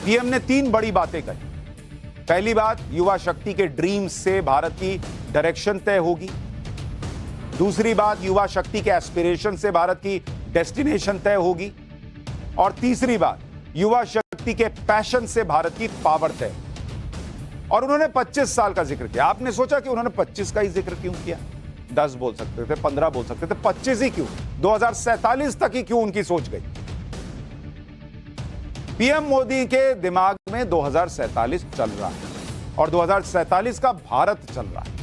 PM ने 3 बड़ी बातें कही। पहली बात, युवा शक्ति के ड्रीम्स से भारत की डायरेक्शन तय होगी। दूसरी बात, युवा शक्ति के एस्पिरेशन से भारत की डेस्टिनेशन तय होगी। और तीसरी बात, युवा शक्ति के पैशन से भारत की पावर तय। और उन्होंने 25 साल का जिक्र किया। आपने सोचा कि उन्होंने 25 का ही जिक्र क्यों किया? 10 बोल सकते थे, 15 बोल सकते थे, 25 ही क्यों? 2047 तक ही क्यों उनकी सोच गई? पीएम मोदी के दिमाग में 2047 चल रहा है और 2047 का भारत चल रहा है।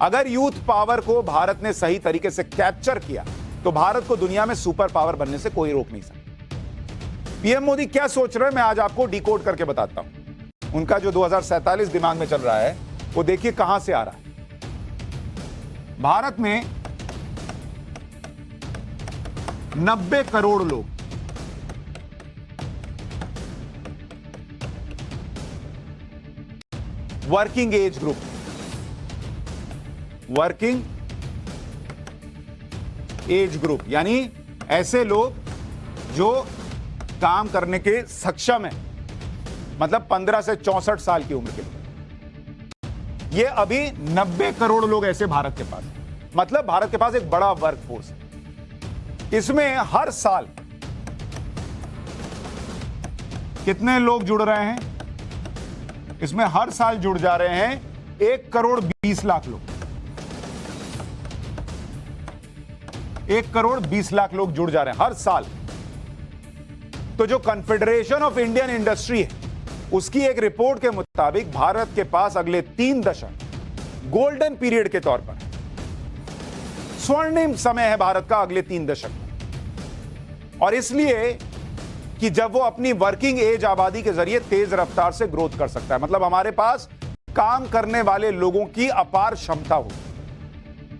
अगर यूथ पावर को भारत ने सही तरीके से कैप्चर किया तो भारत को दुनिया में सुपर पावर बनने से कोई रोक नहीं सकता। पीएम मोदी क्या सोच रहे हैं, मैं आज आपको डिकोड करके बताता हूं। उनका जो 2047 दिमाग में चल रहा है वो देखिए कहां से आ रहा है। भारत में 90 करोड़ लोग, working age group, working age group यानी ऐसे लोग जो काम करने के सक्षम है, मतलब 15 से 64 साल की उम्र के लोग। ये अभी 90 करोड़ लोग ऐसे भारत के पास, मतलब भारत के पास एक बड़ा वर्क फोर्स है। इसमें हर साल कितने लोग जुड़ रहे हैं? इसमें हर साल जुड़ जा रहे हैं 1 करोड़ 20 लाख लोग। 1 करोड़ 20 लाख लोग जुड़ जा रहे हैं हर साल। तो जो कॉन्फेडरेशन ऑफ इंडियन इंडस्ट्री है उसकी एक रिपोर्ट के मुताबिक भारत के पास अगले 3 दशक गोल्डन पीरियड के तौर पर, स्वर्णिम समय है भारत का अगले 3 दशक। और इसलिए कि जब वो अपनी वर्किंग एज आबादी के जरिए तेज रफ्तार से ग्रोथ कर सकता है, मतलब हमारे पास काम करने वाले लोगों की अपार क्षमता हो।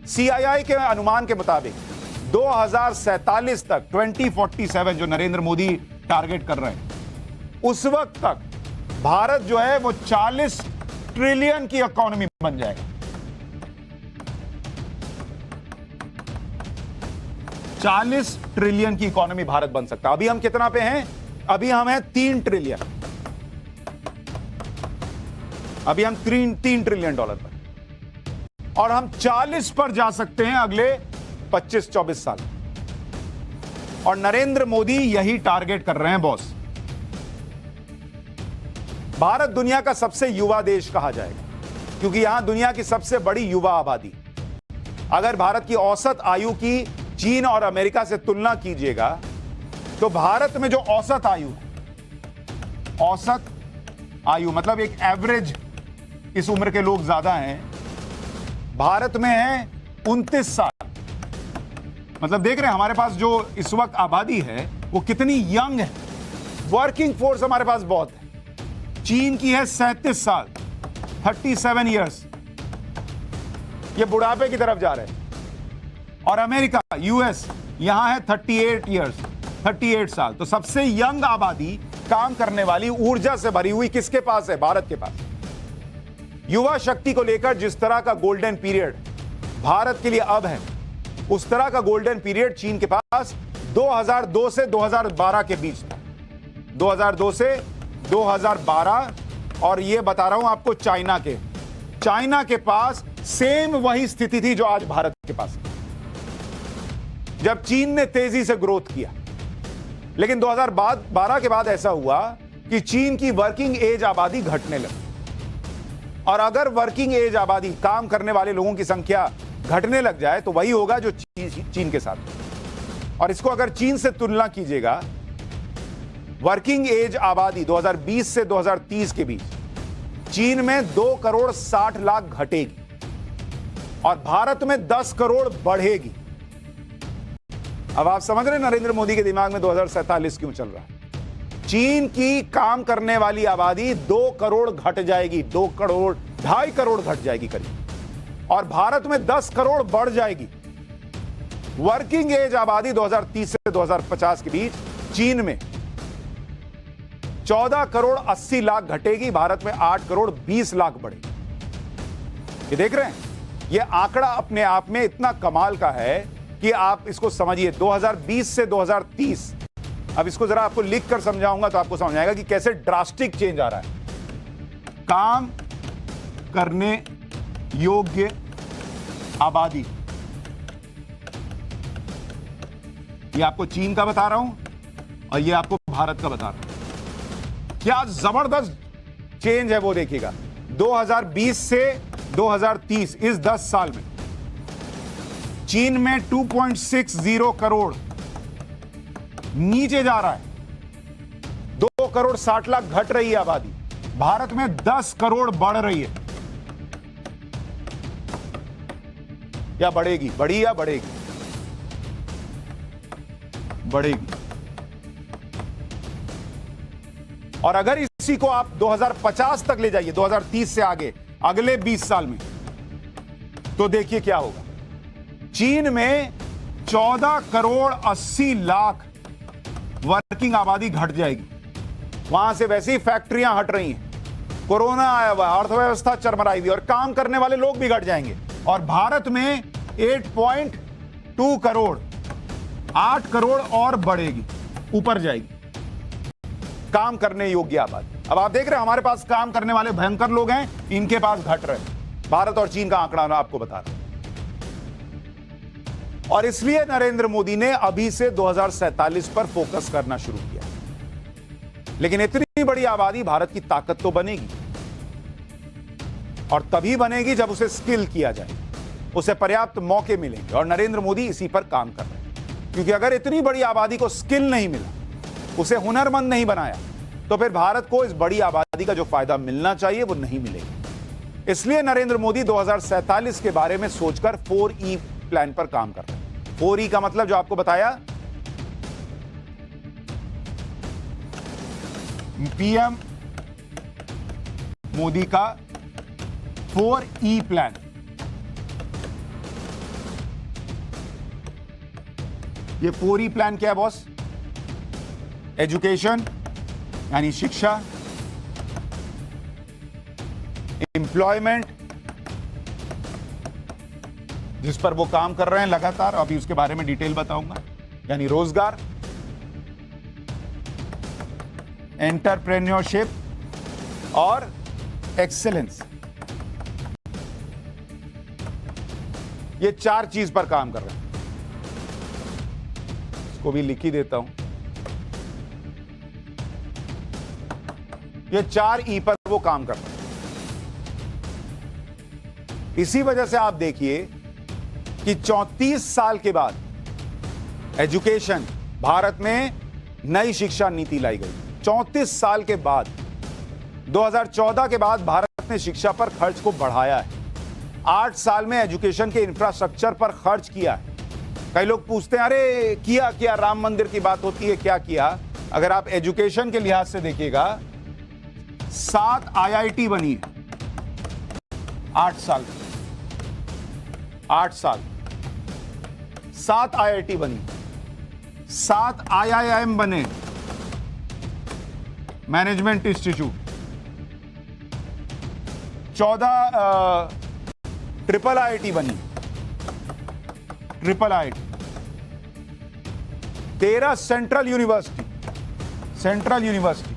सीआईआई के अनुमान के मुताबिक 2047 तक 2047 जो नरेंद्र मोदी टारगेट कर रहे हैं, उस वक्त तक भारत जो है वो 40 ट्रिलियन की इकोनॉमी बन जाएगा। 40 ट्रिलियन की इकोनॉमी भारत बन सकता है। अभी हम कितना पे हैं? अभी हम हैं 3 ट्रिलियन। अभी हम 3 ट्रिलियन डॉलर पर, और हम 40 पर जा सकते हैं अगले 25-24 साल। और नरेंद्र मोदी यही टारगेट कर रहे हैं बॉस। भारत दुनिया का सबसे युवा देश कहा जाएगा क्योंकि यहां दुनिया की सबसे बड़ी युवा आबादी। अगर भारत की औसत आयु की चीन और अमेरिका से तुलना कीजिएगा तो भारत में जो औसत आयु है, औसत आयु मतलब एक एवरेज इस उम्र के लोग ज्यादा हैं, भारत में है 29 साल। मतलब देख रहे हैं हमारे पास जो इस वक्त आबादी है वो कितनी यंग है। वर्किंग फोर्स हमारे पास बहुत है। चीन की है 37 साल, 37 ईयर्स, ये बुढ़ापे की तरफ जा रहे हैं। और अमेरिका, यूएस, यहां है 38 ईयर्स, 38 साल। तो सबसे यंग आबादी, काम करने वाली, ऊर्जा से भरी हुई किसके पास है? भारत के पास। युवा शक्ति को लेकर जिस तरह का गोल्डन पीरियड भारत के लिए अब है, उस तरह का गोल्डन पीरियड चीन के पास 2002 से 2012 के बीच था। 2002 से 2012। और ये बता रहा हूं आपको चाइना के पास सेम वही स्थिति थी जो आज भारत के पास है, जब चीन ने तेजी से ग्रोथ किया। लेकिन 2012 के बाद ऐसा हुआ कि चीन की वर्किंग एज आबादी घटने लगी। और अगर वर्किंग एज आबादी, काम करने वाले लोगों की संख्या घटने लग जाए तो वही होगा जो चीन के साथ। और इसको अगर चीन से तुलना कीजिएगा, वर्किंग एज आबादी 2020 से 2030 के बीच चीन में 2 करोड़ 60 लाख घटेगी और भारत में 10 करोड़ बढ़ेगी। अब आप समझ रहे हैं नरेंद्र मोदी के दिमाग में 2047 क्यों चल रहा है? चीन की काम करने वाली आबादी 2 करोड़ घट जाएगी, 2 करोड़ 2.5 करोड़ घट जाएगी करीब, और भारत में 10 करोड़ बढ़ जाएगी। वर्किंग एज आबादी 2030 से 2050 के बीच चीन में 14 करोड़ 80 लाख घटेगी, भारत में 8 करोड़ 20 लाख बढ़ेगी। ये देख रहे हैं, ये आंकड़ा अपने आप में इतना कमाल का है कि आप इसको समझिए। 2020 से 2030 अब इसको जरा आपको लिख कर समझाऊंगा तो आपको समझ आएगा कि कैसे ड्रास्टिक चेंज आ रहा है। काम करने योग्य आबादी, ये आपको चीन का बता रहा हूं और ये आपको भारत का बता रहा हूं। क्या जबरदस्त चेंज है वो देखिएगा। 2020 से 2030 इस 10 साल में चीन में 2.60 करोड़ नीचे जा रहा है, 2 करोड़ 60 लाख घट रही है आबादी। भारत में 10 करोड़ बढ़ रही है। या बढ़ेगी, बढ़ी या बढ़ेगी? बढ़ेगी। और अगर इसी को आप 2050 तक ले जाइए, 2030 से आगे अगले 20 साल में, तो देखिए क्या होगा। चीन में 14 करोड़ 80 लाख वर्किंग आबादी घट जाएगी। वहां से वैसे ही फैक्ट्रियां हट रही हैं, कोरोना आया हुआ, अर्थव्यवस्था चरमराई हुई और काम करने वाले लोग भी घट जाएंगे। और भारत में 8.2 करोड़, 8 करोड़ और बढ़ेगी, ऊपर जाएगी काम करने योग्य आबादी। अब आप देख रहे हैं हमारे पास काम करने वाले भयंकर लोग हैं, इनके पास घट रहे हैं। भारत और चीन का आंकड़ा मैं आपको बता रहा हूं। और इसलिए नरेंद्र मोदी ने अभी से 2047 पर फोकस करना शुरू किया। लेकिन इतनी बड़ी आबादी भारत की ताकत तो बनेगी, और तभी बनेगी जब उसे स्किल किया जाए, उसे पर्याप्त मौके मिलेंगे। और नरेंद्र मोदी इसी पर काम कर रहे हैं, क्योंकि अगर इतनी बड़ी आबादी को स्किल नहीं मिला, उसे हुनरमंद नहीं बनाया, तो फिर भारत को इस बड़ी आबादी का जो फायदा मिलना चाहिए वो नहीं मिलेगा। इसलिए नरेंद्र मोदी 2047 के बारे में सोचकर 4E प्लान पर काम कर रहे हैं। 4E का मतलब जो आपको बताया, पीएम मोदी का 4E प्लान। ये 4E प्लान क्या है बॉस? एजुकेशन यानी शिक्षा, एम्प्लॉयमेंट जिस पर वो काम कर रहे हैं लगातार, अभी उसके बारे में डिटेल बताऊंगा, यानी रोजगार, एंटरप्रेन्योरशिप और एक्सेलेंस। ये 4 चीज पर काम कर रहे हैं। इसको भी लिख ही देता हूं। ये 4E पर वो काम कर रहे हैं। इसी वजह से आप देखिए कि 34 साल के बाद एजुकेशन, भारत में नई शिक्षा नीति लाई गई। 34 साल के बाद, 2014 के बाद भारत ने शिक्षा पर खर्च को बढ़ाया है। 8 साल में एजुकेशन के इंफ्रास्ट्रक्चर पर खर्च किया है। कई लोग पूछते हैं अरे किया राम मंदिर की बात होती है, क्या किया? अगर आप एजुकेशन के लिहाज से देखिएगा, 7 IIT बनी है 8 साल, 8 साल 7 IIT बनी, 7 IIM बने, मैनेजमेंट इंस्टीट्यूट, 14 ट्रिपल IIT बनी, ट्रिपल IIT, 13 सेंट्रल यूनिवर्सिटी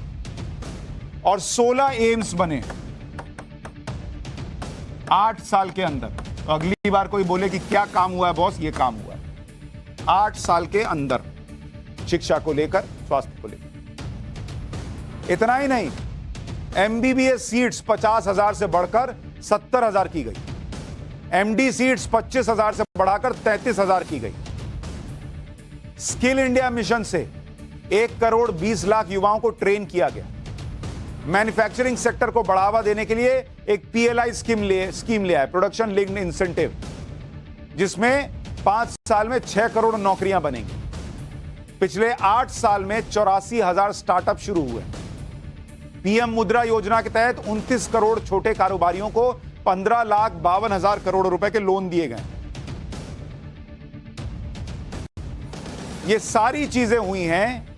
और 16 एम्स बने 8 साल के अंदर। तो अगली बार कोई बोले कि क्या काम हुआ है बॉस, ये काम हुआ है 8 साल के अंदर, शिक्षा को लेकर, स्वास्थ्य को लेकर। इतना ही नहीं, MBBS सीट्स 50,000 से बढ़कर 70,000 की गई, MD सीट्स 25,000 से बढ़ाकर 33,000 की गई। स्किल इंडिया मिशन से 1 करोड़ 20 लाख युवाओं को ट्रेन किया गया। मैन्युफैक्चरिंग सेक्टर को बढ़ावा देने के लिए एक PLI स्कीम ले आए, प्रोडक्शन लिंक्ड इंसेंटिव, जिसमें 5 साल में 6 करोड़ नौकरियां बनेंगी। पिछले 8 साल में 84,000 स्टार्टअप शुरू हुए। PM मुद्रा योजना के तहत 29 करोड़ छोटे कारोबारियों को 15,52,000 करोड़ रुपए के लोन दिए गए। ये सारी चीजें हुई हैं